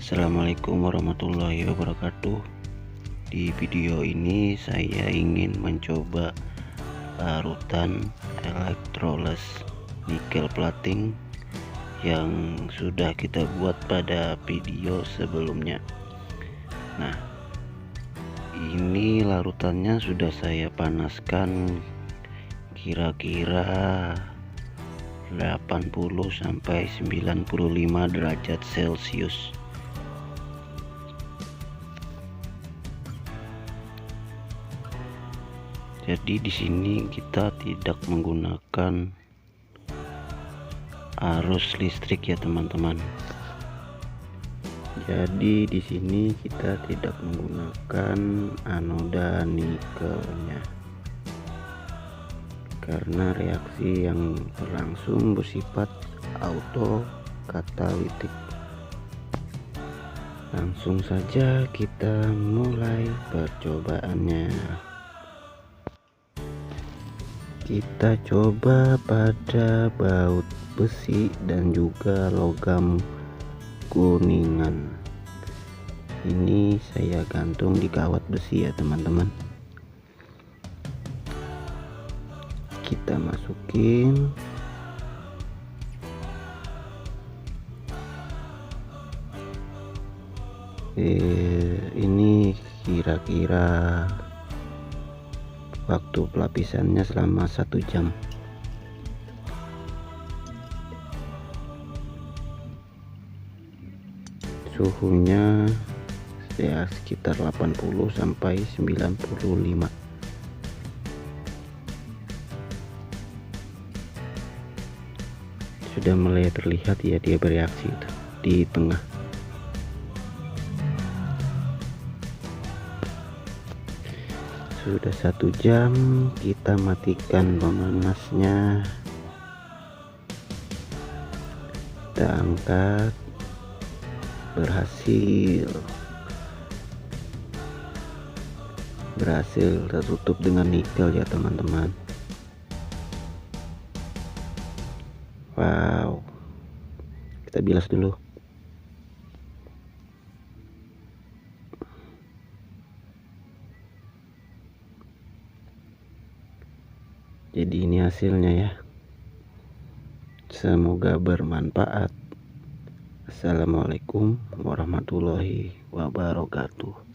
Assalamualaikum warahmatullahi wabarakatuh. Di video ini saya ingin mencoba larutan electroless nikel plating yang sudah kita buat pada video sebelumnya. Nah, ini larutannya sudah saya panaskan kira-kira 80 sampai 95 derajat Celcius. Jadi di sini kita tidak menggunakan arus listrik ya teman-teman. Jadi di sini kita tidak menggunakan anoda nikelnya, karena reaksi yang berlangsung bersifat auto katalitik. Langsung saja kita mulai percobaannya. Kita coba pada baut besi dan juga logam kuningan. Ini saya gantung di kawat besi ya teman-teman. Kita masukin. Ini kira-kira waktu pelapisannya selama 1 jam. Suhunya ya sekitar 80 sampai 95. Sudah mulai terlihat ya dia bereaksi itu di tengah. Sudah 1 jam, kita matikan pemanasnya. Kita angkat. Berhasil tertutup dengan nikel ya teman-teman. Wow, kita bilas dulu. Jadi ini hasilnya ya. Semoga bermanfaat. Assalamualaikum warahmatullahi wabarakatuh.